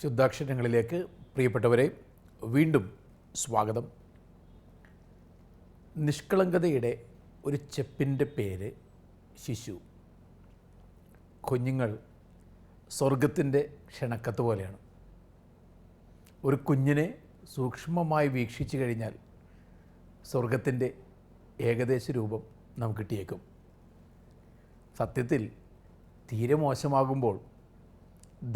ശുദ്ധാക്ഷരങ്ങളിലേക്ക് പ്രിയപ്പെട്ടവരെ വീണ്ടും സ്വാഗതം. നിഷ്കളങ്കതയുടെ ഒരു ചെപ്പിൻ്റെ പേര് ശിശു. കുഞ്ഞുങ്ങൾ സ്വർഗത്തിൻ്റെ ക്ഷണക്കത്ത് പോലെയാണ്. ഒരു കുഞ്ഞിനെ സൂക്ഷ്മമായി വീക്ഷിച്ചു കഴിഞ്ഞാൽ സ്വർഗത്തിൻ്റെ ഏകദേശ രൂപം നമുക്ക് കിട്ടിയേക്കും. സത്യത്തിൽ തീരെ മോശമാകുമ്പോൾ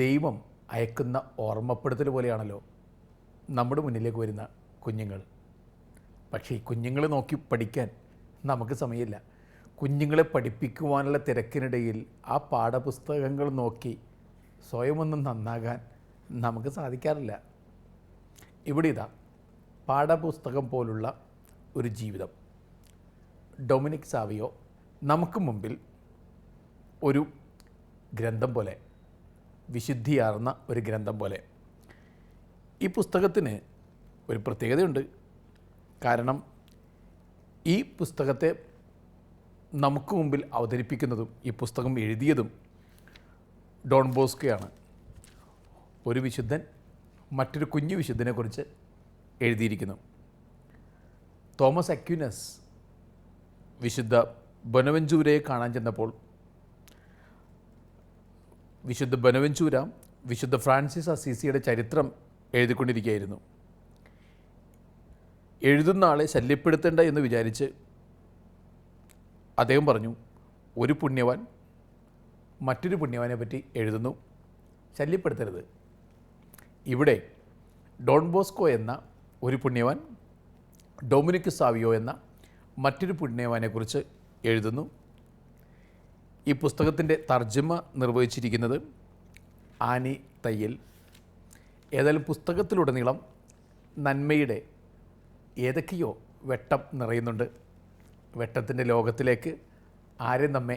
ദൈവം അയക്കുന്ന ഓർമ്മപ്പെടുത്തൽ പോലെയാണല്ലോ നമ്മുടെ മുന്നിലേക്ക് വരുന്ന കുഞ്ഞുങ്ങൾ. പക്ഷേ ഈ കുഞ്ഞുങ്ങളെ നോക്കി പഠിക്കാൻ നമുക്ക് സമയമില്ല. കുഞ്ഞുങ്ങളെ പഠിപ്പിക്കുവാനുള്ള തിരക്കിനിടയിൽ ആ പാഠപുസ്തകങ്ങൾ നോക്കി സ്വയമൊന്നും നന്നാകാൻ നമുക്ക് സാധിക്കാറില്ല. ഇവിടെ ഇതാ പാഠപുസ്തകം പോലുള്ള ഒരു ജീവിതം. ഡൊമിനിക് സാവിയോ നമുക്ക് മുമ്പിൽ ഒരു ഗ്രന്ഥം പോലെ, വിശുദ്ധിയാർന്ന ഒരു ഗ്രന്ഥം പോലെ. ഈ പുസ്തകത്തിന് ഒരു പ്രത്യേകതയുണ്ട്. കാരണം ഈ പുസ്തകത്തെ നമുക്ക് മുമ്പിൽ അവതരിപ്പിക്കുന്നതും ഈ പുസ്തകം എഴുതിയതും ഡോൺ ബോസ്കോയാണ്. ഒരു വിശുദ്ധൻ മറ്റൊരു കുഞ്ഞു വിശുദ്ധനെക്കുറിച്ച് എഴുതിയിരിക്കുന്നു. തോമസ് അക്വിനസ് വിശുദ്ധ ബൊനവെഞ്ചൂരയെ കാണാൻ ചെന്നപ്പോൾ വിശുദ്ധ ബൊനവെഞ്ചൂര വിശുദ്ധ ഫ്രാൻസിസ് അസീസിയുടെ ചരിത്രം എഴുതിക്കൊണ്ടിരിക്കുകയായിരുന്നു. എഴുതുന്ന ആളെ ശല്യപ്പെടുത്തേണ്ട എന്ന് വിചാരിച്ച് അദ്ദേഹം പറഞ്ഞു, ഒരു പുണ്യവാൻ മറ്റൊരു പുണ്യവാനെ പറ്റി എഴുതുന്നു, ശല്യപ്പെടുത്തരുത്. ഇവിടെ ഡോൺ ബോസ്കോ എന്ന ഒരു പുണ്യവാൻ ഡൊമിനിക് സാവിയോ എന്ന മറ്റൊരു പുണ്യവാനെക്കുറിച്ച് എഴുതുന്നു. ഈ പുസ്തകത്തിൻ്റെ തർജ്ജമ നിർവഹിച്ചിരിക്കുന്നത് ആനി തയ്യൽ. ഏതായാലും പുസ്തകത്തിലുടനീളം നന്മയുടെ ഏതൊക്കെയോ വെട്ടം നിറയുന്നുണ്ട്. വെട്ടത്തിൻ്റെ ലോകത്തിലേക്ക് ആരും നമ്മെ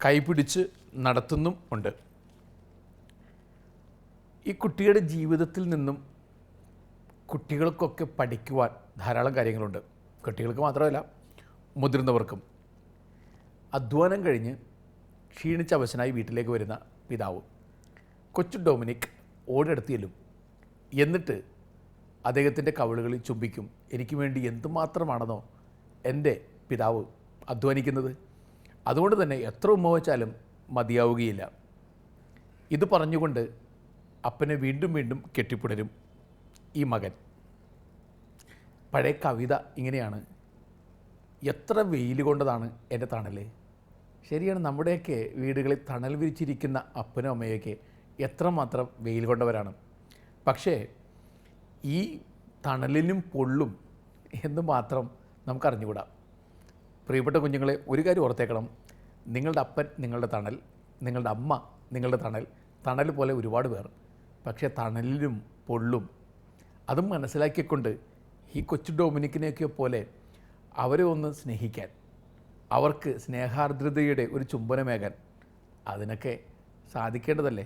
കൈപിടിച്ച് നടത്തുന്നും ഉണ്ട്. ഈ കുട്ടിയുടെ ജീവിതത്തിൽ നിന്നും കുട്ടികൾക്കൊക്കെ പഠിക്കുവാൻ ധാരാളം കാര്യങ്ങളുണ്ട്. കുട്ടികൾക്ക് മാത്രമല്ല, മുതിർന്നവർക്കും. അധ്വാനം കഴിഞ്ഞ് ക്ഷീണിച്ച അവശനായി വീട്ടിലേക്ക് വരുന്ന പിതാവ് കൊച്ചു ഡൊമിനിക് ഓടെടുത്ത് ചെല്ലും. എന്നിട്ട് അദ്ദേഹത്തിൻ്റെ കവിളുകളിൽ ചുംബിക്കും. എനിക്ക് വേണ്ടി എന്തുമാത്രമാണെന്നോ എൻ്റെ പിതാവ് അധ്വാനിക്കുന്നത്, അതുകൊണ്ട് തന്നെ എത്ര ഉമ്മ വച്ചാലും മതിയാവുകയില്ല. ഇത് പറഞ്ഞുകൊണ്ട് അപ്പനെ വീണ്ടും വീണ്ടും കെട്ടിപ്പുണരും ഈ മകൻ. പഴയ കവിത ഇങ്ങനെയാണ്: എത്ര വെയിൽ കൊണ്ടതാണ് എൻ്റെ തണല്. ശരിയാണ്, നമ്മുടെയൊക്കെ വീടുകളിൽ തണൽ വിരിച്ചിരിക്കുന്ന അപ്പനും അമ്മയൊക്കെ എത്രമാത്രം വെയിൽ കൊണ്ടവരാണ്. പക്ഷേ ഈ തണലിനും പൊള്ളും എന്ന് മാത്രം നമുക്കറിഞ്ഞുകൂടാ. പ്രിയപ്പെട്ട കുഞ്ഞുങ്ങളെ, ഒരു കാര്യം ഓർത്തേക്കണം: നിങ്ങളുടെ അപ്പൻ നിങ്ങളുടെ തണൽ, നിങ്ങളുടെ അമ്മ നിങ്ങളുടെ തണൽ. തണൽ പോലെ ഒരുപാട് പേർ, പക്ഷേ തണലിലും പൊള്ളും. അതും മനസ്സിലാക്കിക്കൊണ്ട് ഈ കൊച്ചു ഡൊമിനിക്കിനെയൊക്കെ പോലെ അവരെ ഒന്ന് സ്നേഹിക്കാൻ, അവർക്ക് സ്നേഹാർദ്രതയുടെ ഒരു ചുംബനമേകാൻ അതിനൊക്കെ സാധിക്കേണ്ടതല്ലേ.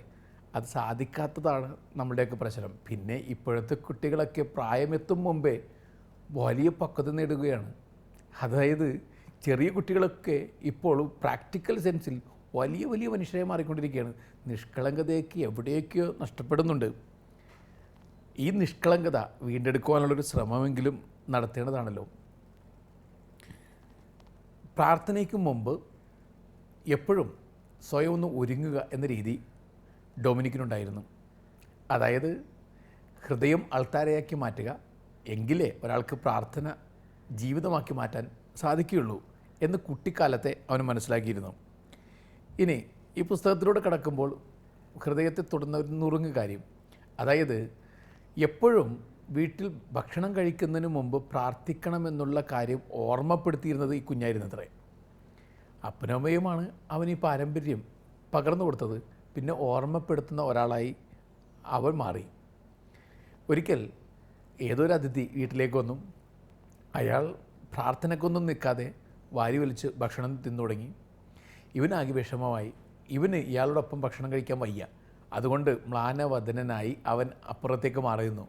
അത് സാധിക്കാത്തതാണ് നമ്മുടെയൊക്കെ പ്രശ്നം. പിന്നെ ഇപ്പോഴത്തെ കുട്ടികളൊക്കെ പ്രായമെത്തും മുമ്പേ വലിയ പക്വത നേടുകയാണ്. അതായത് ചെറിയ കുട്ടികളൊക്കെ ഇപ്പോൾ പ്രാക്ടിക്കൽ സെൻസിൽ വലിയ വലിയ മനുഷ്യരെ മാറിക്കൊണ്ടിരിക്കുകയാണ്. നിഷ്കളങ്കതയൊക്കെ എവിടെയൊക്കെയോ നഷ്ടപ്പെടുന്നുണ്ട്. ഈ നിഷ്കളങ്കത വീണ്ടെടുക്കുവാനുള്ളൊരു ശ്രമമെങ്കിലും നടത്തേണ്ടതാണല്ലോ. പ്രാർത്ഥനയ്ക്ക് മുമ്പ് എപ്പോഴും സ്വയം ഒന്ന് ഒരുങ്ങുക എന്ന രീതി ഡൊമിനിക്കിനുണ്ടായിരുന്നു. അതായത് ഹൃദയം അൾത്താരയാക്കി മാറ്റുക, എങ്കിലേ ഒരാൾക്ക് പ്രാർത്ഥന ജീവിതമാക്കി മാറ്റാൻ സാധിക്കുകയുള്ളൂ എന്ന് കുട്ടിക്കാലത്തെ അവന് മനസ്സിലാക്കിയിരുന്നു. ഇനി ഈ പുസ്തകത്തിലൂടെ കടക്കുമ്പോൾ ഹൃദയത്തെ തൊടുന്ന ഒരു നുറുങ്ങ് കാര്യം, അതായത് എപ്പോഴും വീട്ടിൽ ഭക്ഷണം കഴിക്കുന്നതിന് മുമ്പ് പ്രാർത്ഥിക്കണമെന്നുള്ള കാര്യം ഓർമ്മപ്പെടുത്തിയിരുന്നത് ഈ കുഞ്ഞായിരുന്നത്രേ. അപ്പനമ്മയുമാണ് അവൻ ഈ പാരമ്പര്യം പകർന്നു കൊടുത്തത്. പിന്നെ ഓർമ്മപ്പെടുത്തുന്ന ഒരാളായി അവൻ മാറി. ഒരിക്കൽ ഏതൊരു അതിഥി വീട്ടിലേക്ക് വന്നു. അയാൾ പ്രാർത്ഥനയ്ക്കൊന്നും നിൽക്കാതെ വാരി വലിച്ച് ഭക്ഷണം തിന്നു തുടങ്ങി. ഇവനാകെ വിഷമമായി. ഇവന് ഇയാളോടൊപ്പം ഭക്ഷണം കഴിക്കാൻ വയ്യ. അതുകൊണ്ട് മ്ലാനവദനായി അവൻ അപ്പുറത്തേക്ക് മാറിയിരുന്നു.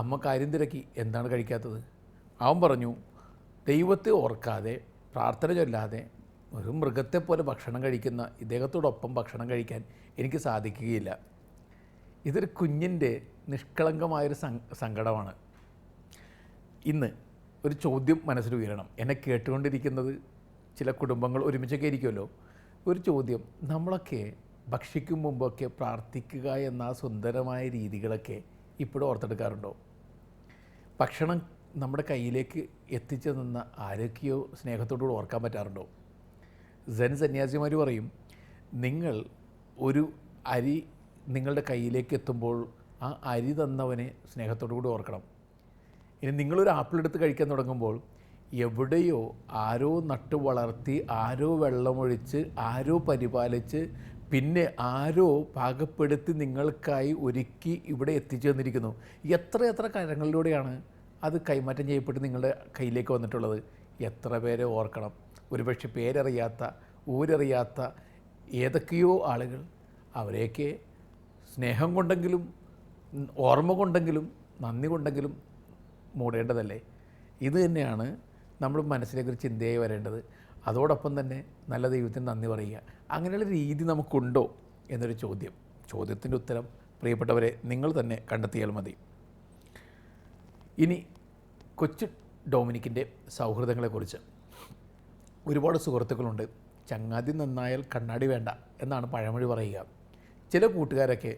അമ്മ കാര്യം തിരക്കി, എന്താണ് കഴിക്കാത്തത്? അവൻ പറഞ്ഞു, ദൈവത്തെ ഓർക്കാതെ പ്രാർത്ഥന ചൊല്ലാതെ ഒരു മൃഗത്തെ പോലെ ഭക്ഷണം കഴിക്കുന്ന ഇദ്ദേഹത്തോടൊപ്പം ഭക്ഷണം കഴിക്കാൻ എനിക്ക് സാധിക്കുകയില്ല. ഇതൊരു കുഞ്ഞിൻ്റെ നിഷ്കളങ്കമായൊരു സങ്കടമാണ്. ഇന്ന് ഒരു ചോദ്യം മനസ്സിൽ ഉയരണം. എന്നെ കേട്ടുകൊണ്ടിരിക്കുന്നത് ചില കുടുംബങ്ങൾ ഒരുമിച്ചൊക്കെ ഇരിക്കുമല്ലോ. ഒരു ചോദ്യം, നമ്മളൊക്കെ ഭക്ഷിക്കും മുമ്പൊക്കെ പ്രാർത്ഥിക്കുക എന്ന ആ സുന്ദരമായ രീതികളൊക്കെ ഇപ്പോഴും ഓർത്തെടുക്കാറുണ്ടോ? ഭക്ഷണം നമ്മുടെ കയ്യിലേക്ക് എത്തിച്ചു നിന്ന ആരൊക്കെയോ സ്നേഹത്തോടുകൂടി ഓർക്കാൻ പറ്റാറുണ്ടോ? സെൻ സന്യാസിമാർ പറയും, നിങ്ങൾ ഒരു അരി നിങ്ങളുടെ കയ്യിലേക്ക് എത്തുമ്പോൾ ആ അരി തന്നവനെ സ്നേഹത്തോടു കൂടി ഓർക്കണം. ഇനി നിങ്ങളൊരു ആപ്പിൾ എടുത്ത് കഴിക്കാൻ തുടങ്ങുമ്പോൾ എവിടെയോ ആരോ നട്ടു വളർത്തി, ആരോ വെള്ളമൊഴിച്ച്, ആരോ പരിപാലിച്ച്, പിന്നെ ആരോ പാകപ്പെടുത്തി നിങ്ങൾക്കായി ഒരുക്കി ഇവിടെ എത്തിച്ചു തന്നിരിക്കുന്നു. എത്ര കാര്യങ്ങളിലൂടെയാണ് അത് കൈമാറ്റം ചെയ്യപ്പെട്ട് നിങ്ങളുടെ കയ്യിലേക്ക് വന്നിട്ടുള്ളത്. എത്ര പേരെ ഓർക്കണം. ഒരുപക്ഷെ പേരറിയാത്ത, ഊരറിയാത്ത ഏതൊക്കെയോ ആളുകൾ, അവരെയൊക്കെ സ്നേഹം കൊണ്ടെങ്കിലും ഓർമ്മ കൊണ്ടെങ്കിലും നന്ദി കൊണ്ടെങ്കിലും മൂടേണ്ടതല്ലേ? ഇത് തന്നെയാണ് നമ്മൾ മനസ്സിലേക്കൊരു ചിന്തയായി വരേണ്ടത്. അതോടൊപ്പം തന്നെ നല്ല ദൈവത്തിന് നന്ദി പറയുക. അങ്ങനെയുള്ള രീതി നമുക്കുണ്ടോ എന്നൊരു ചോദ്യത്തിൻ്റെ ഉത്തരം പ്രിയപ്പെട്ടവരെ നിങ്ങൾ തന്നെ കണ്ടെത്തിയാൽ മതി. ഇനി കൊച്ചു ഡൊമിനിക്കിൻ്റെ സൗഹൃദങ്ങളെക്കുറിച്ച്. ഒരുപാട് സുഹൃത്തുക്കളുണ്ട്. ചങ്ങാതി നന്നായാൽ കണ്ണാടി വേണ്ട എന്നാണ് പഴമൊഴി പറയുക. ചില കൂട്ടുകാരൊക്കെ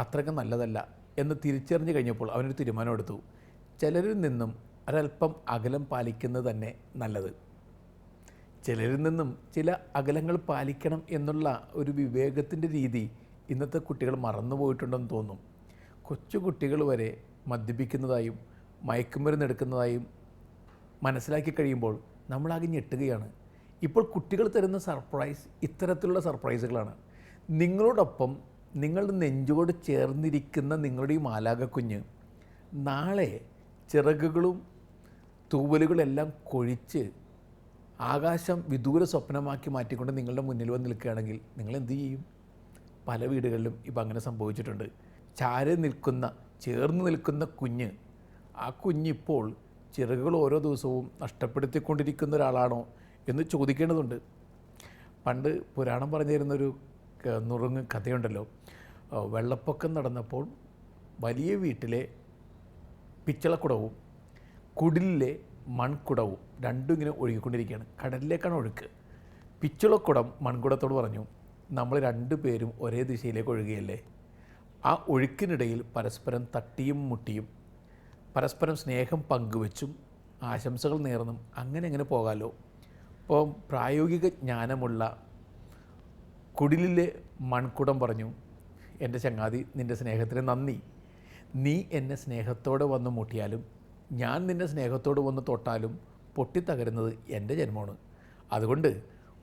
അത്രയ്ക്ക് നല്ലതല്ല എന്ന് തിരിച്ചറിഞ്ഞു കഴിഞ്ഞപ്പോൾ അവനൊരു തീരുമാനമെടുത്തു. ചിലരിൽ നിന്നും ഒരല്പം അകലം പാലിക്കുന്നത് തന്നെ നല്ലത്. ചിലരിൽ നിന്നും ചില അകലങ്ങൾ പാലിക്കണം എന്നുള്ള ഒരു വിവേകത്തിൻ്റെ രീതി ഇന്നത്തെ കുട്ടികൾ മറന്നുപോയിട്ടുണ്ടെന്ന് തോന്നും. കൊച്ചു കുട്ടികൾ വരെ മദ്യപിക്കുന്നതായും മയക്കുമരുന്ന് എടുക്കുന്നതായും മനസ്സിലാക്കി കഴിയുമ്പോൾ നമ്മളാകെ ഞെട്ടുകയാണ്. ഇപ്പോൾ കുട്ടികൾ തരുന്ന സർപ്രൈസ് ഇത്തരത്തിലുള്ള സർപ്രൈസുകളാണ്. നിങ്ങളോടൊപ്പം നിങ്ങളുടെ നെഞ്ചോട് ചേർന്നിരിക്കുന്ന നിങ്ങളുടെ ഈ മാലാഖക്കുഞ്ഞ് നാളെ ചിറകുകളും തൂവലുകളെല്ലാം കൊഴിച്ച് ആകാശം വിദൂര സ്വപ്നമാക്കി മാറ്റിക്കൊണ്ട് നിങ്ങളുടെ മുന്നിൽ വന്ന് നിൽക്കുകയാണെങ്കിൽ നിങ്ങൾ എന്തു ചെയ്യും? പല വീടുകളിലും ഇപ്പം അങ്ങനെ സംഭവിച്ചിട്ടുണ്ട്. ചേർന്ന് നിൽക്കുന്ന കുഞ്ഞ്, ആ കുഞ്ഞിപ്പോൾ ചിറകുകൾ ഓരോ ദിവസവും നഷ്ടപ്പെടുത്തിക്കൊണ്ടിരിക്കുന്ന ഒരാളാണോ എന്ന് ചോദിക്കേണ്ടതുണ്ട്. പണ്ട് പുരാണം പറഞ്ഞു തരുന്നൊരു നുറുങ്ങ് കഥയുണ്ടല്ലോ. വെള്ളപ്പൊക്കം നടന്നപ്പോൾ വലിയ വീട്ടിലെ പിച്ചളക്കുടവും കുടിലിലെ മൺകുടവും രണ്ടും ഇങ്ങനെ ഒഴുകിക്കൊണ്ടിരിക്കുകയാണ്. കടലിലേക്കാണ് ഒഴുക്ക്. പിച്ചളക്കുടം മൺകുടത്തോട് പറഞ്ഞു, നമ്മൾ രണ്ടുപേരും ഒരേ ദിശയിലേക്ക് ഒഴുകുകയല്ലേ. ആ ഒഴുക്കിനിടയിൽ പരസ്പരം തട്ടിയും മുട്ടിയും പരസ്പരം സ്നേഹം പങ്കുവച്ചും ആശംസകൾ നേർന്നും അങ്ങനെ പോകാമല്ലോ. അപ്പോൾ പ്രായോഗിക ജ്ഞാനമുള്ള കുടിലിലെ മൺകുടം പറഞ്ഞു, എൻ്റെ ചങ്ങാതി, നിൻ്റെ സ്നേഹത്തിന് നന്ദി. നീ എന്നെ സ്നേഹത്തോടെ വന്ന് മുട്ടിയാലും ഞാൻ നിന്നെ സ്നേഹത്തോട് വന്ന് തൊട്ടാലും പൊട്ടിത്തകരുന്നത് എൻ്റെ ജന്മമാണ്. അതുകൊണ്ട്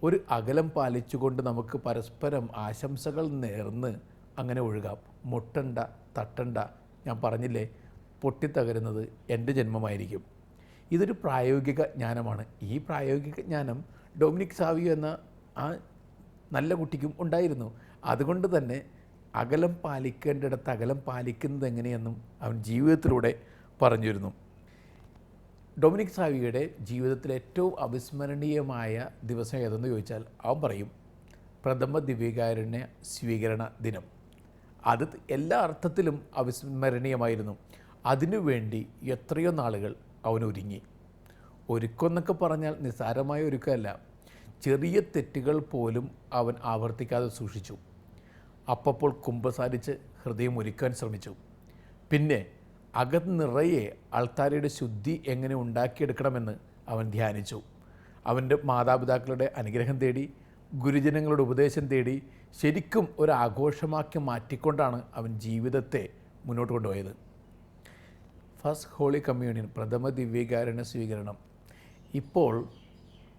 ഒരു അകലം പാലിച്ചുകൊണ്ട് നമുക്ക് പരസ്പരം ആശംസകൾ നേർന്ന് അങ്ങനെ ഒഴുകാം. മുട്ടണ്ട, തട്ടണ്ട. ഞാൻ പറഞ്ഞില്ലേ, പൊട്ടിത്തകരുന്നത് എൻ്റെ ജന്മമായിരിക്കും. ഇതൊരു പ്രായോഗിക ജ്ഞാനമാണ്. ഈ പ്രായോഗിക ജ്ഞാനം ഡൊമിനിക് സാവിയോ എന്ന ആ നല്ല കുട്ടിക്കും ഉണ്ടായിരുന്നു. അതുകൊണ്ട് തന്നെ അകലം പാലിക്കേണ്ടിടത്ത് അകലം പാലിക്കുന്നത് എങ്ങനെയെന്നും അവൻ ജീവിതത്തിലൂടെ പറഞ്ഞിരുന്നു. ഡൊമിനിക് സാവിയോയുടെ ജീവിതത്തിലെ ഏറ്റവും അവിസ്മരണീയമായ ദിവസം ഏതെന്ന് ചോദിച്ചാൽ അവൻ പറയും, പ്രഥമ ദിവ്യകാരുണ്യ സ്വീകരണ ദിനം. അത് എല്ലാ അർത്ഥത്തിലും അവിസ്മരണീയമായിരുന്നു. അതിനുവേണ്ടി എത്രയോ നാളുകൾ അവൻ ഒരുങ്ങി. ഒരുക്കമെന്നൊക്കെ പറഞ്ഞാൽ നിസ്സാരമായ ഒരുക്കമല്ല. ചെറിയ തെറ്റുകൾ പോലും അവൻ ആവർത്തിക്കാതെ സൂക്ഷിച്ചു. അപ്പോൾ കുമ്പസാരിച്ച് ഹൃദയം ഒരുക്കാൻ ശ്രമിച്ചു. പിന്നെ അകനിറയെ ആൾത്താരയുടെ ശുദ്ധി എങ്ങനെ ഉണ്ടാക്കിയെടുക്കണമെന്ന് അവൻ ധ്യാനിച്ചു. അവൻ്റെ മാതാപിതാക്കളുടെ അനുഗ്രഹം തേടി, ഗുരുജനങ്ങളുടെ ഉപദേശം തേടി, ശരിക്കും ഒരു ആഘോഷമാക്കി മാറ്റിക്കൊണ്ടാണ് അവൻ ജീവിതത്തെ മുന്നോട്ട് കൊണ്ടുപോയത്. ഫസ്റ്റ് ഹോളി കമ്മ്യൂണിയൻ, പ്രഥമ ദിവ്യകാരുണ്യ സ്വീകരണം ഇപ്പോൾ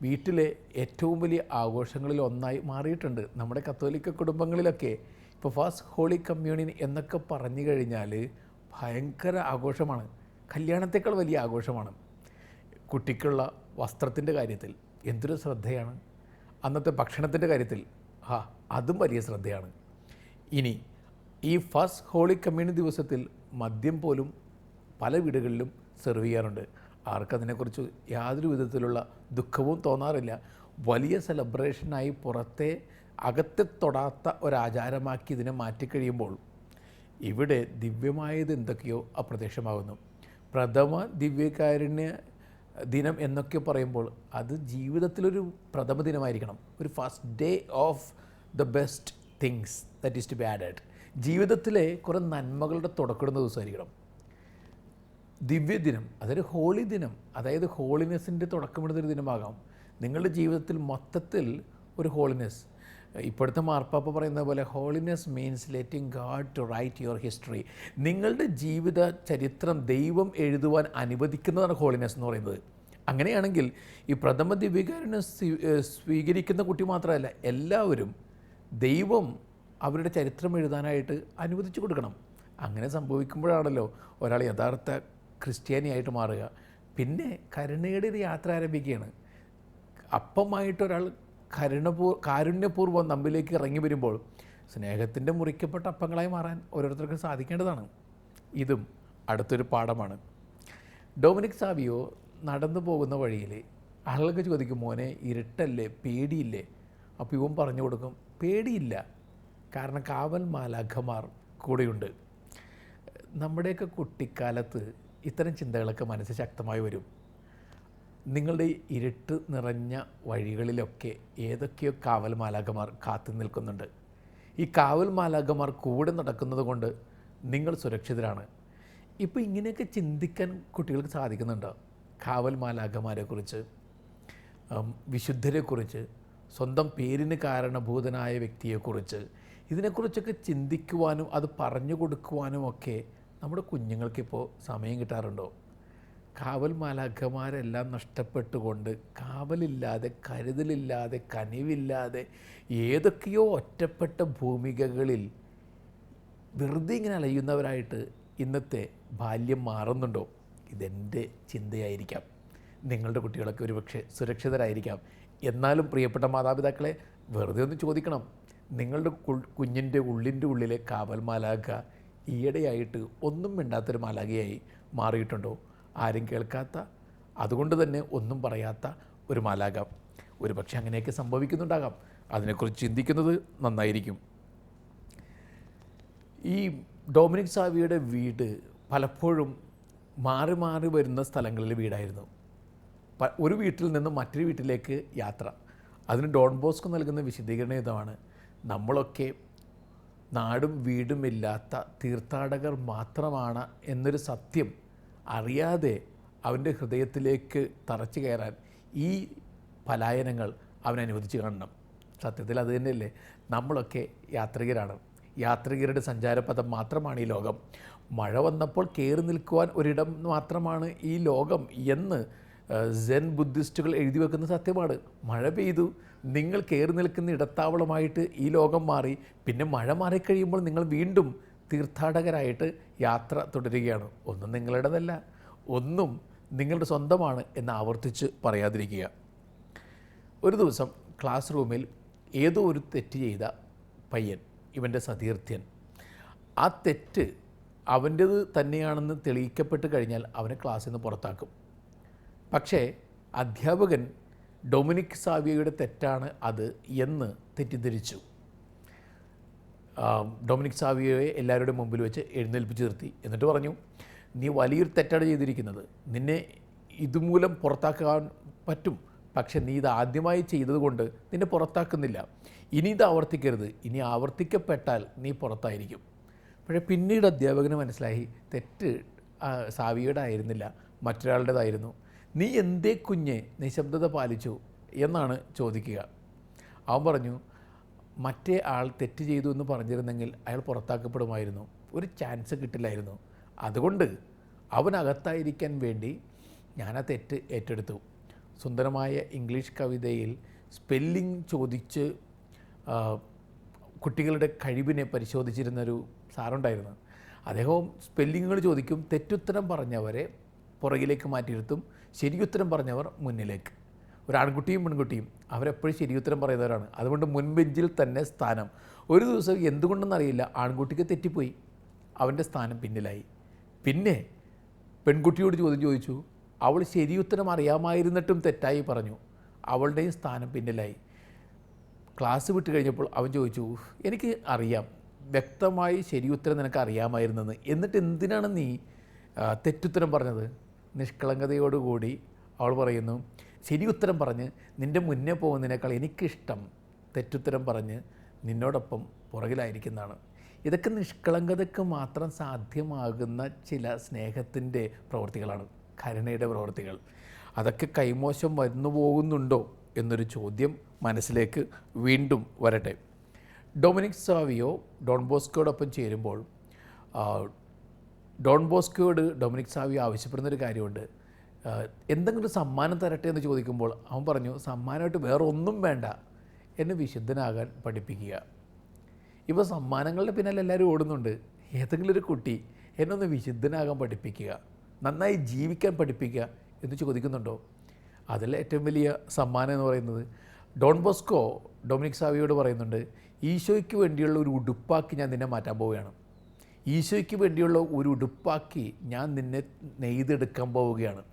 വീട്ടിലെ ഏറ്റവും വലിയ ആഘോഷങ്ങളിൽ ഒന്നായി മാറിയിട്ടുണ്ട്. നമ്മുടെ കത്തോലിക്ക കുടുംബങ്ങളിലൊക്കെ ഇപ്പോൾ ഫസ്റ്റ് ഹോളി കമ്മ്യൂണിയൻ എന്നൊക്കെ പറഞ്ഞു കഴിഞ്ഞാൽ ഭയങ്കര ആഘോഷമാണ്. കല്യാണത്തേക്കാൾ വലിയ ആഘോഷമാണ്. കുട്ടിക്കുള്ള വസ്ത്രത്തിൻ്റെ കാര്യത്തിൽ എന്തൊരു ശ്രദ്ധയാണ്. അന്നത്തെ ഭക്ഷണത്തിൻ്റെ കാര്യത്തിൽ അതും വലിയ ശ്രദ്ധയാണ്. ഇനി ഈ ഫസ്റ്റ് ഹോളി കമ്മ്യൂണിയൻ ദിവസത്തിൽ മദ്യം പോലും പല വീടുകളിലും സെർവ് ചെയ്യാറുണ്ട്. ആർക്കതിനെക്കുറിച്ച് യാതൊരു വിധത്തിലുള്ള ദുഃഖവും തോന്നാറില്ല. വലിയ സെലിബ്രേഷനായി പുറത്തെ അകത്തെ തൊടാത്ത ഒരാചാരമാക്കി ഇതിനെ മാറ്റിക്കഴിയുമ്പോൾ ഇവിടെ ദിവ്യമായത് എന്തൊക്കെയോ അപ്രത്യക്ഷമാകുന്നു. പ്രഥമ ദിവ്യകാരുണ്യ ദിനം എന്നൊക്കെ പറയുമ്പോൾ അത് ജീവിതത്തിലൊരു പ്രഥമ ദിനമായിരിക്കണം, ഒരു first day of the best things that is to be added. ജീവിതത്തിലെ കുറേ നന്മകളുടെ തുടക്കമിടുന്ന ദിവസമായിരിക്കണം ദിവ്യദിനം. അതൊരു ഹോളി ദിനം, അതായത് ഹോളിനെസ്സിൻ്റെ തുടക്കമിടുന്നൊരു ദിനമാകാം. നിങ്ങളുടെ ജീവിതത്തിൽ മൊത്തത്തിൽ ഒരു ഹോളിനെസ്. ഇപ്പോഴത്തെ മാർപ്പാപ്പ പറയുന്ന പോലെ holiness means letting God to write your history. നിങ്ങളുടെ ജീവിത ചരിത്രം ദൈവം എഴുതുവാൻ അനുവദിക്കുന്നതാണ് ഹോളിനെസ് എന്ന് പറയുന്നത്. അങ്ങനെയാണെങ്കിൽ ഈ പ്രഥമ ദിവ്യകാരുണ്യം സ്വീകരിക്കുന്ന കുട്ടി മാത്രമല്ല, എല്ലാവരും ദൈവം അവരുടെ ചരിത്രം എഴുതാനായിട്ട് അനുവദിച്ചു കൊടുക്കണം. അങ്ങനെ സംഭവിക്കുമ്പോഴാണല്ലോ ഒരാൾ യഥാർത്ഥ ക്രിസ്ത്യാനിയായിട്ട് മാറുക. പിന്നെ കരുണയുടെ ഒരു യാത്ര ആരംഭിക്കുകയാണ്. അപ്പമായിട്ടൊരാൾ കാരുണ്യപൂർവ്വം നമ്മിലേക്ക് ഇറങ്ങി വരുമ്പോൾ സ്നേഹത്തിൻ്റെ മുറിക്കപ്പെട്ട അപ്പങ്ങളായി മാറാൻ ഓരോരുത്തർക്കും സാധിക്കേണ്ടതാണ്. ഇതും അടുത്തൊരു പാഠമാണ്. ഡൊമിനിക് സാവിയോ നടന്നു പോകുന്ന വഴിയിൽ ആളുകൾക്ക് ചോദിക്കും, മോനെ ഇരുട്ടല്ലേ, പേടിയില്ലേ? അപ്പോൾ ഇവൻ പറഞ്ഞു കൊടുക്കും, പേടിയില്ല, കാരണം കാവൽ മാലാഖമാർ കൂടെയുണ്ട്. നമ്മുടെയൊക്കെ കുട്ടിക്കാലത്ത് ഇത്തരം ചിന്തകളൊക്കെ മനസ്സിൽ ശക്തമായി വരും. നിങ്ങളുടെ ഇരുട്ട് നിറഞ്ഞ വഴികളിലൊക്കെ ഏതൊക്കെയോ കാവൽ മാലാഖമാർ കാത്തു നിൽക്കുന്നുണ്ട്. ഈ കാവൽ മാലാഖമാർ കൂടെ നടക്കുന്നത് കൊണ്ട് നിങ്ങൾ സുരക്ഷിതരാണ്. ഇപ്പോൾ ഇങ്ങനെയൊക്കെ ചിന്തിക്കാൻ കുട്ടികൾക്ക് സാധിക്കുന്നുണ്ടോ? കാവൽ മാലാഖമാരെക്കുറിച്ച്, വിശുദ്ധരെക്കുറിച്ച്, സ്വന്തം പേരിന് കാരണഭൂതനായ വ്യക്തിയെക്കുറിച്ച്, ഇതിനെക്കുറിച്ചൊക്കെ ചിന്തിക്കുവാനും അത് പറഞ്ഞു കൊടുക്കുവാനും ഒക്കെ നമ്മുടെ കുഞ്ഞുങ്ങൾക്കിപ്പോൾ സമയം കിട്ടാറുണ്ടോ? കാവൽ മാലാഖമാരെല്ലാം നഷ്ടപ്പെട്ടുകൊണ്ട് കാവലില്ലാതെ, കരുതലില്ലാതെ, കനിവില്ലാതെ ഏതൊക്കെയോ ഒറ്റപ്പെട്ട ഭൂമികകളിൽ വെറുതെ ഇങ്ങനെ അലയുന്നവരായിട്ട് ഇന്നത്തെ ബാല്യം മാറുന്നുണ്ടോ? ഇതെൻ്റെ ചിന്തയായിരിക്കാം. നിങ്ങളുടെ കുട്ടികളൊക്കെ ഒരുപക്ഷെ സുരക്ഷിതരായിരിക്കാം. എന്നാലും പ്രിയപ്പെട്ട മാതാപിതാക്കളെ, വെറുതെ ഒന്ന് ചോദിക്കണം, നിങ്ങളുടെ കുഞ്ഞിൻ്റെ ഉള്ളിലെ കാവൽ മാലാഖ ഈയിടെയായിട്ട് ഒന്നും മിണ്ടാത്തൊരു മാലാഖയായി മാറിയിട്ടുണ്ടോ? ആരും കേൾക്കാത്ത, അതുകൊണ്ട് തന്നെ ഒന്നും പറയാത്ത ഒരു മാലാഖ. ഒരു പക്ഷേ അങ്ങനെയൊക്കെ സംഭവിക്കുന്നുണ്ടാകാം. അതിനെക്കുറിച്ച് ചിന്തിക്കുന്നത് നന്നായിരിക്കും. ഈ ഡൊമിനിക് സാവിയുടെ വീട് പലപ്പോഴും മാറി മാറി വരുന്ന സ്ഥലങ്ങളിൽ വീടായിരുന്നു. ഒരു വീട്ടിൽ നിന്ന് മറ്റൊരു വീട്ടിലേക്ക് യാത്ര. അതിന് ഡോൺ ബോസ്കോ നൽകുന്ന വിശദീകരണം ഇതാണ്: നമ്മളൊക്കെ നാടും വീടുമില്ലാത്ത തീർത്ഥാടകർ മാത്രമാണ് എന്നൊരു സത്യം അറിയാതെ അവൻ്റെ ഹൃദയത്തിലേക്ക് തറച്ചു കയറാൻ ഈ പലായനങ്ങൾ അവൻ അനുവദിച്ച് കാണണം. സത്യത്തിൽ അത് തന്നെയല്ലേ, നമ്മളൊക്കെ യാത്രികരാണ്. യാത്രികരുടെ സഞ്ചാരപഥം മാത്രമാണ് ഈ ലോകം. മഴ വന്നപ്പോൾ കയറി നിൽക്കുവാൻ ഒരിടം മാത്രമാണ് ഈ ലോകം എന്ന് സെൻ ബുദ്ധിസ്റ്റുകൾ എഴുതി വെക്കുന്ന സത്യമാണ്. മഴ പെയ്തു, നിങ്ങൾ കയറി നിൽക്കുന്ന ഇടത്താവളമായിട്ട് ഈ ലോകം മാറി. പിന്നെ മഴ മാറിക്കഴിയുമ്പോൾ നിങ്ങൾ വീണ്ടും തീർത്ഥാടകരായിട്ട് യാത്ര തുടരുകയാണ്. ഒന്നും നിങ്ങളുടേതല്ല, ഒന്നും നിങ്ങളുടെ സ്വന്തമാണ് എന്ന് ആവർത്തിച്ച് പറയാതിരിക്കുക. ഒരു ദിവസം ക്ലാസ് റൂമിൽ ഏതോ ഒരു തെറ്റ് ചെയ്ത പയ്യൻ, ഇവൻ്റെ സതീർത്ഥ്യൻ, ആ തെറ്റ് അവൻ്റേത് തന്നെയാണെന്ന് തെളിയിക്കപ്പെട്ട് കഴിഞ്ഞാൽ അവനെ ക്ലാസ്സിൽ നിന്ന് പുറത്താക്കും. പക്ഷേ അധ്യാപകൻ ഡൊമിനിക് സാവിയോയുടെ തെറ്റാണ് അത് എന്ന് തെറ്റിദ്ധരിച്ചു. ഡൊമിനിക് സാവിയോയെ എല്ലാവരുടെയും മുമ്പിൽ വെച്ച് എഴുന്നേൽപ്പിച്ച് നിർത്തി. എന്നിട്ട് പറഞ്ഞു, നീ വലിയൊരു തെറ്റാണ് ചെയ്തിരിക്കുന്നത്. നിന്നെ ഇതുമൂലം പുറത്താക്കാൻ പറ്റും, പക്ഷെ നീ ഇത് ആദ്യമായി ചെയ്തതുകൊണ്ട് നിന്നെ പുറത്താക്കുന്നില്ല. ഇനി ഇത് ആവർത്തിക്കരുത്. ഇനി ആവർത്തിക്കപ്പെട്ടാൽ നീ പുറത്തായിരിക്കും. പക്ഷേ പിന്നീട് അധ്യാപകന് മനസ്സിലായി തെറ്റ് സാവിയുടെ ആയിരുന്നില്ല, മറ്റൊരാളുടേതായിരുന്നു. നീ എന്തേ കുഞ്ഞെ നിശബ്ദത പാലിച്ചു എന്നാണ് ചോദിക്കുക. അവൻ പറഞ്ഞു, മറ്റേ ആൾ തെറ്റ് ചെയ്തു എന്ന് പറഞ്ഞിരുന്നെങ്കിൽ അയാൾ പുറത്താക്കപ്പെടുമായിരുന്നു, ഒരു ചാൻസ് കിട്ടില്ലായിരുന്നു. അതുകൊണ്ട് അവനകത്തായിരിക്കാൻ വേണ്ടി ഞാൻ ആ തെറ്റ് ഏറ്റെടുത്തു. സുന്ദരമായ ഇംഗ്ലീഷ് കവിതയിൽ സ്പെല്ലിംഗ് ചോദിച്ച് കുട്ടികളുടെ കഴിവിനെ പരിശോധിച്ചിരുന്നൊരു സാറുണ്ടായിരുന്നു. അദ്ദേഹം സ്പെല്ലിങ്ങുകൾ ചോദിക്കും, തെറ്റുത്തരം പറഞ്ഞവരെ പുറകിലേക്ക് മാറ്റിയിരുത്തും, ശരിയുത്തരം പറഞ്ഞവർ മുന്നിലേക്ക്. ഒരു ആൺകുട്ടിയും പെൺകുട്ടിയും അവരെപ്പോഴും ശരിയുത്തരം പറയുന്നവരാണ്. അതുകൊണ്ട് മുൻബെഞ്ചിൽ തന്നെ സ്ഥാനം. ഒരു ദിവസം എന്തുകൊണ്ടെന്നറിയില്ല ആൺകുട്ടിക്ക് തെറ്റിപ്പോയി, അവൻ്റെ സ്ഥാനം പിന്നിലായി. പിന്നെ പെൺകുട്ടിയോട് ചോദ്യം ചോദിച്ചു, അവൾ ശരിയുത്തരം അറിയാമായിരുന്നിട്ടും തെറ്റായി പറഞ്ഞു, അവളുടെയും സ്ഥാനം പിന്നിലായി. ക്ലാസ് വിട്ട് കഴിഞ്ഞപ്പോൾ അവൻ ചോദിച്ചു, എനിക്ക് അറിയാം വ്യക്തമായി ശരിയുത്തരം നിനക്ക് അറിയാമായിരുന്നെന്ന്. എന്നിട്ട് എന്തിനാണ് നീ തെറ്റുത്തരം പറഞ്ഞത്? നിഷ്കളങ്കതയോടുകൂടി അവൾ പറയുന്നു, ശരിയുത്തരം പറഞ്ഞ് നിൻ്റെ മുന്നേ പോകുന്നതിനേക്കാൾ എനിക്കിഷ്ടം തെറ്റുത്തരം പറഞ്ഞ് നിന്നോടൊപ്പം പുറകിലായിരിക്കുന്നതാണ്. ഇതൊക്കെ നിഷ്കളങ്കതയ്ക്ക് മാത്രം സാധ്യമാകുന്ന ചില സ്നേഹത്തിൻ്റെ പ്രവൃത്തികളാണ്, കരുണയുടെ പ്രവൃത്തികൾ. അതൊക്കെ കൈമോശം വന്നു പോകുന്നുണ്ടോ എന്നൊരു ചോദ്യം മനസ്സിലേക്ക് വീണ്ടും വരട്ടെ. ഡൊമിനിക് സാവിയോ ഡോൺ ബോസ്കോയോടൊപ്പം ചേരുമ്പോൾ ഡോൺ ബോസ്കോയോട് ഡൊമിനിക് സാവിയോ ആവശ്യപ്പെടുന്നൊരു കാര്യമുണ്ട്. എന്തെങ്കിലും ഒരു സമ്മാനം തരട്ടെ എന്ന് ചോദിക്കുമ്പോൾ അവൻ പറഞ്ഞു, സമ്മാനമായിട്ട് വേറെ ഒന്നും വേണ്ട, എന്നെ വിശുദ്ധനാകാൻ പഠിപ്പിക്കുക. ഇപ്പോൾ സമ്മാനങ്ങളുടെ പിന്നാലെ എല്ലാവരും ഓടുന്നുണ്ട്. ഏതെങ്കിലും ഒരു കുട്ടി എന്നെ ഒന്ന് വിശുദ്ധനാകാൻ പഠിപ്പിക്കുക, നന്നായി ജീവിക്കാൻ പഠിപ്പിക്കുക എന്ന് ചോദിക്കുന്നുണ്ടോ? അതിൽ ഏറ്റവും വലിയ സമ്മാനം എന്ന് പറയുന്നത് ഡോൺ ബോസ്കോ ഡൊമിനിക് സാവിയോട് പറയുന്നുണ്ട്, ഈശോയ്ക്ക് വേണ്ടിയുള്ള ഒരു ഉടുപ്പാക്കി ഞാൻ നിന്നെ മാറ്റാൻ പോവുകയാണ്. ഈശോയ്ക്ക് വേണ്ടിയുള്ള ഒരു ഉടുപ്പാക്കി ഞാൻ നിന്നെ നെയ്തെടുക്കാൻ പോവുകയാണ്.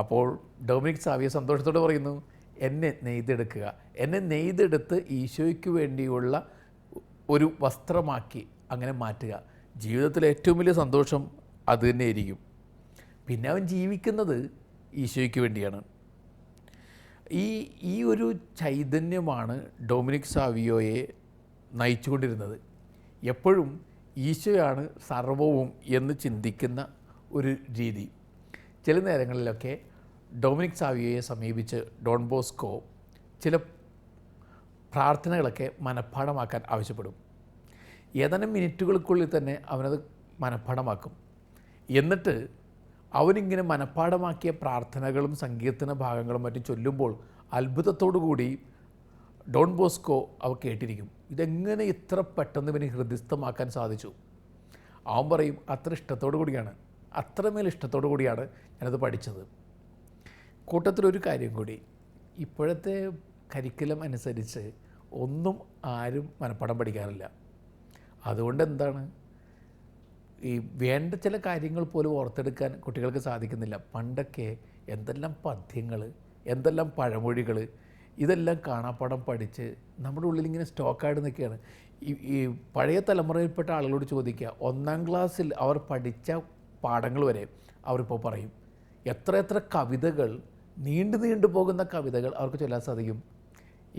അപ്പോൾ ഡൊമിനിക് സാവിയോ സന്തോഷത്തോടെ പറയുന്നു, എന്നെ നെയ്തെടുക്കുക, എന്നെ നെയ്തെടുത്ത് ഈശോയ്ക്ക് വേണ്ടിയുള്ള ഒരു വസ്ത്രമാക്കി അങ്ങനെ മാറ്റുക. ജീവിതത്തിലെ ഏറ്റവും വലിയ സന്തോഷം അത് തന്നെയായിരിക്കും. പിന്നെ അവൻ ജീവിക്കുന്നത് ഈശോയ്ക്ക് വേണ്ടിയാണ്. ഈ ഒരു ചൈതന്യമാണ് ഡൊമിനിക് സാവിയോയെ നയിച്ചുകൊണ്ടിരുന്നത്. എപ്പോഴും ഈശോയാണ് സർവവും എന്ന് ചിന്തിക്കുന്ന ഒരു രീതി. ചില നേരങ്ങളിലൊക്കെ ഡൊമിനിക് സാവിയോയെ സമീപിച്ച് ഡോൺ ബോസ്കോ ചില പ്രാർത്ഥനകളൊക്കെ മനഃപ്പാഠമാക്കാൻ ആവശ്യപ്പെടും. ഏതാനും മിനിറ്റുകൾക്കുള്ളിൽ തന്നെ അവനത് മനഃപ്പാഠമാക്കും. എന്നിട്ട് അവനിങ്ങനെ മനഃപ്പാഠമാക്കിയ പ്രാർത്ഥനകളും സങ്കീർത്തന ഭാഗങ്ങളും മറ്റും ചൊല്ലുമ്പോൾ അത്ഭുതത്തോടുകൂടി ഡോൺ ബോസ്കോ അവ കേട്ടിരിക്കും. ഇതെങ്ങനെ ഇത്ര പെട്ടെന്ന് ഇവന് ഹൃദയസ്ഥമാക്കാൻ സാധിച്ചു? അവൻ പറയും, അത്ര ഇഷ്ടത്തോടു കൂടിയാണ്, അത്രമേൽ ഇഷ്ടത്തോടു കൂടിയാണ് ഞാനത് പഠിച്ചത്. കൂട്ടത്തിലൊരു കാര്യം കൂടി, ഇപ്പോഴത്തെ കരിക്കുലം അനുസരിച്ച് ഒന്നും ആരും മനഃപ്പാഠം പഠിക്കാറില്ല. അതുകൊണ്ട് എന്താണ്, ഈ വേണ്ട ചില കാര്യങ്ങൾ പോലും ഓർത്തെടുക്കാൻ കുട്ടികൾക്ക് സാധിക്കുന്നില്ല. പണ്ടൊക്കെ എന്തെല്ലാം പദ്യങ്ങൾ, എന്തെല്ലാം പഴമൊഴികൾ, ഇതെല്ലാം കാണാപ്പാഠം പഠിച്ച് നമ്മുടെ ഉള്ളിലിങ്ങനെ സ്റ്റോക്കായിട്ട് നിൽക്കുകയാണ്. ഈ പഴയ തലമുറയിൽപ്പെട്ട ആളുകളോട് ചോദിക്കുക, 1ാം ക്ലാസ്സിൽ അവർ പഠിച്ച പാഠങ്ങൾ വരെ അവരിപ്പോൾ പറയും. എത്ര കവിതകൾ, നീണ്ടു പോകുന്ന കവിതകൾ അവർക്ക് ചൊല്ലാൻ സാധിക്കും.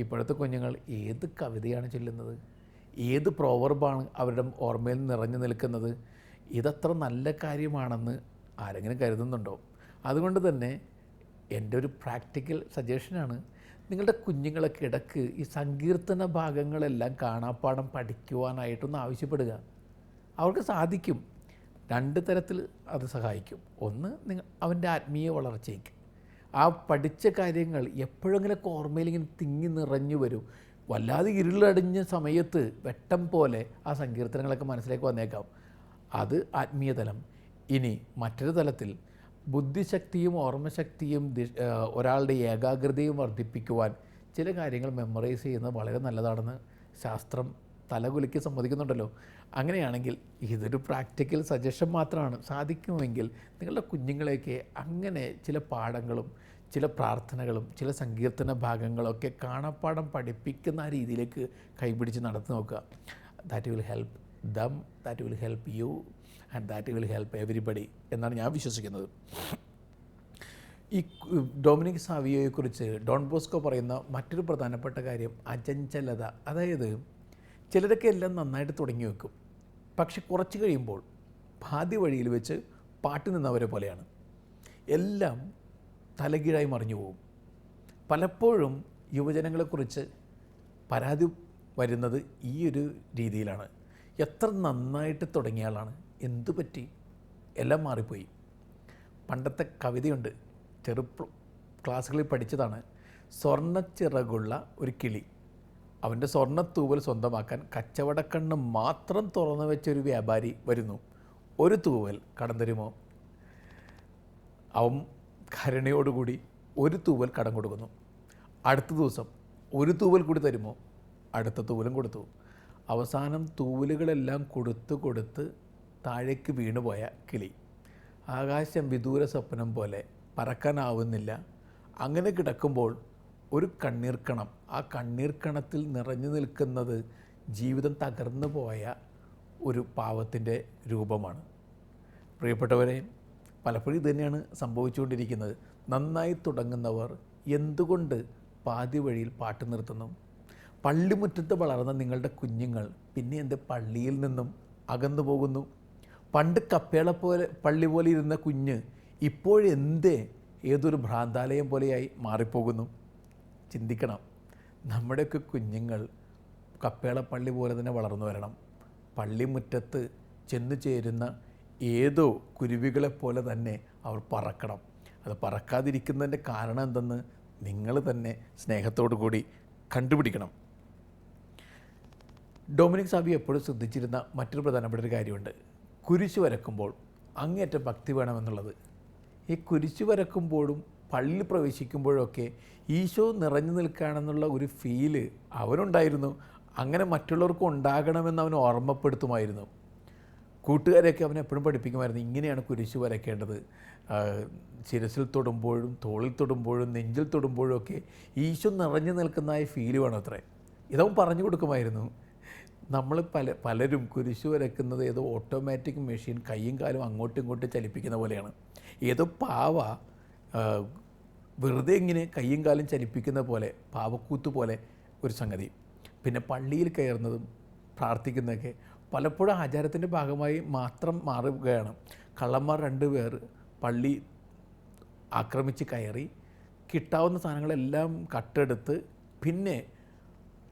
ഇപ്പോഴത്തെ കുഞ്ഞുങ്ങൾ ഏത് കവിതയാണ് ചൊല്ലുന്നത്? ഏത് പ്രോവർബാണ് അവരുടെ ഓർമ്മയിൽ നിറഞ്ഞു നിൽക്കുന്നത്? ഇതത്ര നല്ല കാര്യമാണെന്ന് ആരെങ്കിലും കരുതുന്നുണ്ടോ? അതുകൊണ്ട് തന്നെ എൻ്റെ ഒരു പ്രാക്ടിക്കൽ സജഷനാണ്, നിങ്ങളുടെ കുഞ്ഞുങ്ങളൊക്കെ ഇടയ്ക്ക് ഈ സങ്കീർത്തന ഭാഗങ്ങളെല്ലാം കാണാപ്പാഠം പഠിക്കുവാനായിട്ടൊന്ന് ആവശ്യപ്പെടുക. അവർക്ക് സാധിക്കും. 2 തരത്തിൽ അത് സഹായിക്കും. ഒന്ന്, അവൻ്റെ ആത്മീയ വളർച്ചയ്ക്ക് ആ പഠിച്ച കാര്യങ്ങൾ എപ്പോഴെങ്കിലൊക്കെ ഓർമ്മയിൽ ഇങ്ങനെ തിങ്ങി നിറഞ്ഞു വരും. വല്ലാതെ ഇരുളടിഞ്ഞ സമയത്ത് വെട്ടം പോലെ ആ സങ്കീർത്തനങ്ങളൊക്കെ മനസ്സിലേക്ക് വന്നേക്കാം. അത് ആത്മീയ തലം. ഇനി മറ്റൊരു തലത്തിൽ ബുദ്ധിശക്തിയും ഓർമ്മശക്തിയും ഒരാളുടെ ഏകാഗ്രതയും വർദ്ധിപ്പിക്കുവാൻ ചില കാര്യങ്ങൾ മെമ്മറൈസ് ചെയ്യുന്നത് വളരെ നല്ലതാണെന്ന് ശാസ്ത്രം തലകുലുക്കി സമ്മതിക്കുന്നുണ്ടല്ലോ. അങ്ങനെയാണെങ്കിൽ ഇതൊരു പ്രാക്ടിക്കൽ സജഷൻ മാത്രമാണ്. സാധിക്കുമെങ്കിൽ നിങ്ങളുടെ കുഞ്ഞുങ്ങളെയൊക്കെ അങ്ങനെ ചില പാഠങ്ങളും ചില പ്രാർത്ഥനകളും ചില സങ്കീർത്തന ഭാഗങ്ങളൊക്കെ കാണാപ്പാഠം പഠിപ്പിക്കുന്ന രീതിയിലേക്ക് കൈപിടിച്ച് നടത്തി നോക്കുക. That will help them, that will help you, and that will help everybody എന്നാണ് ഞാൻ വിശ്വസിക്കുന്നത്. ഈ ഡൊമിനിക് സാവിയോയെക്കുറിച്ച് ഡോൺ ബോസ്കോ പറയുന്ന മറ്റൊരു പ്രധാനപ്പെട്ട കാര്യം അചഞ്ചലത. അതായത് ചിലരൊക്കെ എല്ലാം നന്നായിട്ട് തുടങ്ങി വെക്കും, പക്ഷെ കുറച്ച് കഴിയുമ്പോൾ പാതി വഴിയിൽ വെച്ച് പാട്ട് നിന്നവരെ പോലെയാണ്. എല്ലാം തലകീഴായി മറിഞ്ഞു പോകും. പലപ്പോഴും യുവജനങ്ങളെക്കുറിച്ച് പരാതി വരുന്നത് ഈ ഒരു രീതിയിലാണ്. എത്ര നന്നായിട്ട് തുടങ്ങിയ ആളാണ്, എന്തു പറ്റി, എല്ലാം മാറിപ്പോയി. പണ്ടത്തെ കവിതയുണ്ട്, ക്ലാസ്സുകളിൽ പഠിച്ചതാണ്. സ്വർണ്ണച്ചിറകുള്ള ഒരു കിളി, അവൻ്റെ സ്വർണ്ണത്തൂവൽ സ്വന്തമാക്കാൻ കച്ചവടക്കണ്ണ് മാത്രം തുറന്നു വെച്ചൊരു വ്യാപാരി വരുന്നു. ഒരു തൂവൽ കടം തരുമോ? അവൻ കരുണയോടുകൂടി ഒരു തൂവൽ കടം കൊടുക്കുന്നു. അടുത്ത ദിവസം ഒരു തൂവൽ കൂടി തരുമോ? അടുത്ത തൂവലും കൊടുത്തു. അവസാനം തൂവലുകളെല്ലാം കൊടുത്ത് താഴേക്ക് വീണുപോയ കിളി. ആകാശം വിദൂര സ്വപ്നം പോലെ പറക്കാനാവുന്നില്ല. അങ്ങനെ കിടക്കുമ്പോൾ ഒരു കണ്ണീർക്കണം, ആ കണ്ണീർക്കണത്തിൽ നിറഞ്ഞു നിൽക്കുന്നത് ജീവിതം തകർന്നു പോയ ഒരു പാവത്തിൻ്റെ രൂപമാണ്. പ്രിയപ്പെട്ടവരെ, പലപ്പോഴും ഇത് തന്നെയാണ് സംഭവിച്ചുകൊണ്ടിരിക്കുന്നത്. നന്നായി തുടങ്ങുന്നവർ എന്തുകൊണ്ട് പാതി വഴിയിൽ പാട്ട് നിർത്തുന്നു? പള്ളിമുറ്റത്ത് വളർന്ന നിങ്ങളുടെ കുഞ്ഞുങ്ങൾ പിന്നെ എൻ്റെ പള്ളിയിൽ നിന്നും അകന്നു പോകുന്നു? പണ്ട് കപ്പേള പോലെ പള്ളി പോലെ ഇരുന്ന കുഞ്ഞ് ഇപ്പോഴെന്തേ ഏതൊരു ഭ്രാന്താലയം പോലെയായി മാറിപ്പോകുന്നു? ചിന്തിക്കണം. നമ്മുടെയൊക്കെ കുഞ്ഞുങ്ങൾ കപ്പേള പള്ളി പോലെ തന്നെ വളർന്നു വരണം. പള്ളിമുറ്റത്ത് ചെന്നു ചേരുന്ന ഏതോ കുരുവികളെപ്പോലെ തന്നെ അവർ പറക്കണം. അത് പറക്കാതിരിക്കുന്നതിൻ്റെ കാരണം എന്തെന്ന് നിങ്ങൾ തന്നെ സ്നേഹത്തോടു കൂടി കണ്ടുപിടിക്കണം. ഡൊമിനിക് സാബി എപ്പോഴും ശ്രദ്ധിച്ചിരുന്ന മറ്റൊരു പ്രധാനപ്പെട്ട ഒരു കാര്യമുണ്ട്. കുരിശ് വരക്കുമ്പോൾ അങ്ങേയറ്റം ഭക്തി വേണമെന്നുള്ളത്. ഈ കുരിശ് വരക്കുമ്പോഴും പള്ളി പ്രവേശിക്കുമ്പോഴൊക്കെ ഈശോ നിറഞ്ഞു നിൽക്കുകയാണെന്നുള്ള ഒരു ഫീല് അവനുണ്ടായിരുന്നു. അങ്ങനെ മറ്റുള്ളവർക്കും ഉണ്ടാകണമെന്ന് അവൻ ഓർമ്മപ്പെടുത്തുമായിരുന്നു. കൂട്ടുകാരെയൊക്കെ അവൻ എപ്പോഴും പഠിപ്പിക്കുമായിരുന്നു, ഇങ്ങനെയാണ് കുരിശ് വരയ്ക്കേണ്ടത്. ശിരസിൽ തൊടുമ്പോഴും തോളിൽ തൊടുമ്പോഴും നെഞ്ചിൽ തൊടുമ്പോഴും ഒക്കെ ഈശോ നിറഞ്ഞു നിൽക്കുന്നതായ ഫീല് വേണം അത്രേ. ഇതവൻ പറഞ്ഞു കൊടുക്കുമായിരുന്നു. നമ്മൾ പലരും കുരിശ് വരയ്ക്കുന്നത് ഏതോ ഓട്ടോമാറ്റിക് മെഷീൻ കൈയും കാലും അങ്ങോട്ടും ഇങ്ങോട്ടും ചലിപ്പിക്കുന്ന പോലെയാണ്. ഏതോ പാവ വെറുതെ ഇങ്ങനെ കൈയും കാലും ചലിപ്പിക്കുന്ന പോലെ, പാവക്കൂത്ത് പോലെ ഒരു സംഗതി. പിന്നെ പള്ളിയിൽ കയറുന്നതും പ്രാർത്ഥിക്കുന്നതൊക്കെ പലപ്പോഴും ആചാരത്തിൻ്റെ ഭാഗമായി മാത്രം മാറുകയാണ്. കള്ളന്മാർ 2 പേർ പള്ളി ആക്രമിച്ച് കയറി കിട്ടാവുന്ന സാധനങ്ങളെല്ലാം കട്ടെടുത്ത് പിന്നെ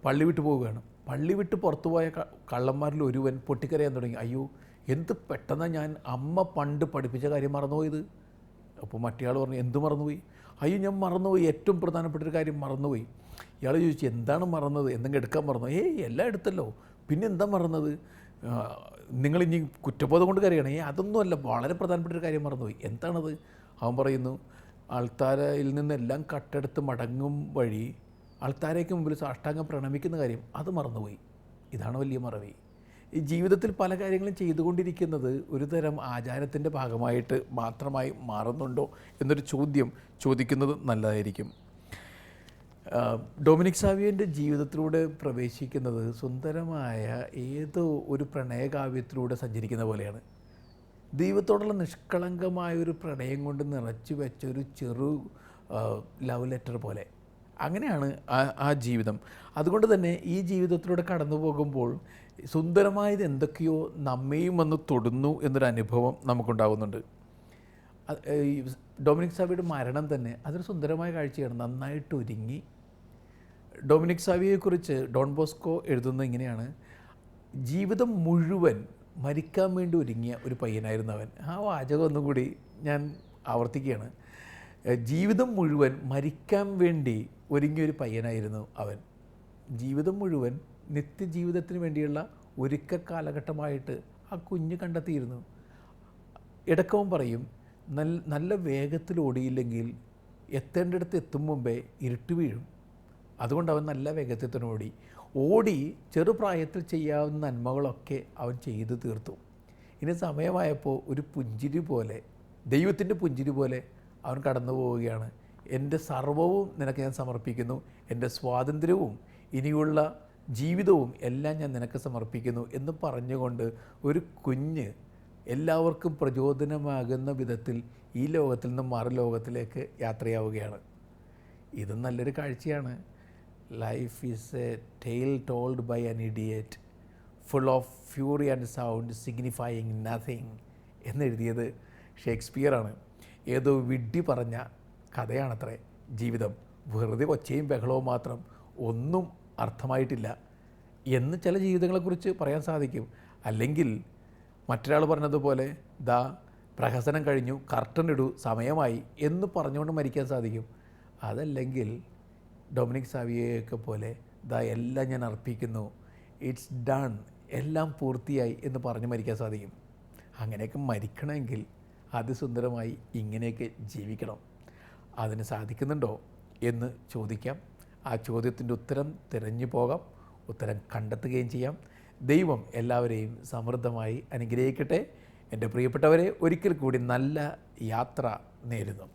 പള്ളി വിട്ടു പോവുകയാണ്. പള്ളി വിട്ട് പുറത്തുപോയ കള്ളന്മാരിൽ ഒരുവൻ പൊട്ടിക്കരയാൻ തുടങ്ങി. അയ്യോ, എന്ത് പെട്ടെന്നാണ് ഞാൻ അമ്മ പണ്ട് പഠിപ്പിച്ച കാര്യം മറന്നുപോയത്. അപ്പോൾ മറ്റേയാൾ പറഞ്ഞു, എന്ത് മറന്നുപോയി? അയ്യോ, ഞാൻ മറന്നുപോയി, ഏറ്റവും പ്രധാനപ്പെട്ടൊരു കാര്യം മറന്നുപോയി. ഇയാൾ ചോദിച്ചു, എന്താണ് മറന്നത്? എന്തെങ്കിലും എടുക്കാൻ മറന്നു? എല്ലാം എടുത്തല്ലോ, പിന്നെ എന്താ മറന്നത്? നിങ്ങളിനി കുറ്റബോധം കൊണ്ട് കരയണേ? അതൊന്നുമല്ല, വളരെ പ്രധാനപ്പെട്ടൊരു കാര്യം മറന്നുപോയി. എന്താണത്? അവൻ പറയുന്നു, ആൾത്താരയിൽ നിന്നെല്ലാം കട്ടെടുത്ത് മടങ്ങും വഴി ആൾത്താരയ്ക്ക് മുമ്പിൽ സാഷ്ടാംഗം പ്രണമിക്കുന്ന കാര്യം അത് മറന്നുപോയി. ഇതാണ് വലിയ മറവി. ഈ ജീവിതത്തിൽ പല കാര്യങ്ങളും ചെയ്തുകൊണ്ടിരിക്കുന്നത് ഒരു തരം ആചാരത്തിൻ്റെ ഭാഗമായിട്ട് മാത്രമായി മാറുന്നുണ്ടോ എന്നൊരു ചോദ്യം ചോദിക്കുന്നത് നല്ലതായിരിക്കും. ഡൊമിനിക് സാവിയോൻ്റെ ജീവിതത്തിലൂടെ പ്രവേശിക്കുന്നത് സുന്ദരമായ ഏതോ ഒരു പ്രണയകാവ്യത്തിലൂടെ സഞ്ചരിക്കുന്ന പോലെയാണ്. ദൈവത്തോടുള്ള നിഷ്കളങ്കമായൊരു പ്രണയം കൊണ്ട് നിറച്ചു വെച്ചൊരു ചെറു ലവ് ലെറ്റർ പോലെ. അങ്ങനെയാണ് ആ ജീവിതം. അതുകൊണ്ട് തന്നെ ഈ ജീവിതത്തിലൂടെ കടന്നു പോകുമ്പോൾ സുന്ദരമായത് എന്തൊക്കെയോ നമ്മയും വന്ന് തൊടുന്നു എന്നൊരു അനുഭവം നമുക്കുണ്ടാകുന്നുണ്ട്. ഡൊമിനിക് സാവിയുടെ മരണം തന്നെ അതൊരു സുന്ദരമായ കാഴ്ചയാണ്. നന്നായിട്ട് ഒരുങ്ങി. ഡൊമിനിക് സാവിയെക്കുറിച്ച് ഡോൺ ബോസ്കോ എഴുതുന്നത് ഇങ്ങനെയാണ്: ജീവിതം മുഴുവൻ മരിക്കാൻ വേണ്ടി ഒരുങ്ങിയ ഒരു പയ്യനായിരുന്നു അവൻ. ആ വാചകം ഒന്നുകൂടി ഞാൻ ആവർത്തിക്കുകയാണ്. ജീവിതം മുഴുവൻ മരിക്കാൻ വേണ്ടി ഒരുങ്ങിയൊരു പയ്യനായിരുന്നു അവൻ. ജീവിതം മുഴുവൻ നിത്യജീവിതത്തിന് വേണ്ടിയുള്ള ഒരുക്ക കാലഘട്ടമായിട്ട് ആ കുഞ്ഞ് കണ്ടെത്തിയിരുന്നു. ഇടക്കവും പറയും, നല്ല വേഗത്തിൽ ഓടിയില്ലെങ്കിൽ എത്തേണ്ടിടത്ത് എത്തും മുമ്പേ ഇരുട്ട് വീഴും. അതുകൊണ്ട് അവൻ നല്ല വേഗത്തിൽ തന്നെ ഓടി ചെറുപ്രായത്തിൽ ചെയ്യാവുന്ന നന്മകളൊക്കെ അവൻ ചെയ്തു തീർത്തു. ഇനി സമയമായപ്പോൾ ഒരു പുഞ്ചിരി പോലെ, ദൈവത്തിൻ്റെ പുഞ്ചിരി പോലെ അവൻ കടന്നു പോവുകയാണ്. എൻ്റെ സർവ്വവും നിനക്ക് ഞാൻ സമർപ്പിക്കുന്നു, എൻ്റെ സ്വാതന്ത്ര്യവും ഇനിയുള്ള ജീവിതവും എല്ലാം ഞാൻ നിനക്ക് സമർപ്പിക്കുന്നു എന്ന് പറഞ്ഞുകൊണ്ട് ഒരു കുഞ്ഞ് എല്ലാവർക്കും പ്രചോദനമാകുന്ന വിധത്തിൽ ഈ ലോകത്തിൽ നിന്ന് മറു ലോകത്തിലേക്ക് യാത്രയാവുകയാണ്. ഇത് നല്ലൊരു കാഴ്ചയാണ്. Life is a tale told by an idiot full of fury and sound signifying nothing എന്നെഴുതിയത് ഷേക്സ്പിയറാണ്. ഏതോ വിഡ്ഢി പറഞ്ഞ കഥയാണത്രേ ജീവിതം. വെറുതെ ഒച്ചയും ബഹളവും മാത്രം, ഒന്നും അർത്ഥമായിട്ടില്ല എന്ന് ചില ജീവിതങ്ങളെക്കുറിച്ച് പറയാൻ സാധിക്കും. അല്ലെങ്കിൽ മറ്റൊരാൾ പറഞ്ഞതുപോലെ ദാ പ്രഹസനം കഴിഞ്ഞു, കർട്ടൻ ഇടൂ, സമയമായി എന്ന് പറഞ്ഞുകൊണ്ട് മരിക്കാൻ സാധിക്കും. അതല്ലെങ്കിൽ ഡൊമിനിക് സാവിയെയൊക്കെ പോലെ ദാ എല്ലാം ഞാൻ അർപ്പിക്കുന്നു, ഇറ്റ്സ് ഡൺ, എല്ലാം പൂർത്തിയായി എന്ന് പറഞ്ഞ് മരിക്കാൻ സാധിക്കും. അങ്ങനെയൊക്കെ മരിക്കണമെങ്കിൽ അതിസുന്ദരമായി ഇങ്ങനെയൊക്കെ ജീവിക്കണം. അതിന് സാധിക്കുന്നുണ്ടോ എന്ന് ചോദിക്കാം. ആ ചോദ്യത്തിൻ്റെ ഉത്തരം തിരഞ്ഞു പോകാം, ഉത്തരം കണ്ടെത്തുകയും ചെയ്യാം. ദൈവം എല്ലാവരെയും സമൃദ്ധമായി അനുഗ്രഹിക്കട്ടെ. എൻ്റെ പ്രിയപ്പെട്ടവരെ, ഒരിക്കൽ കൂടി നല്ല യാത്ര നേരുന്നു.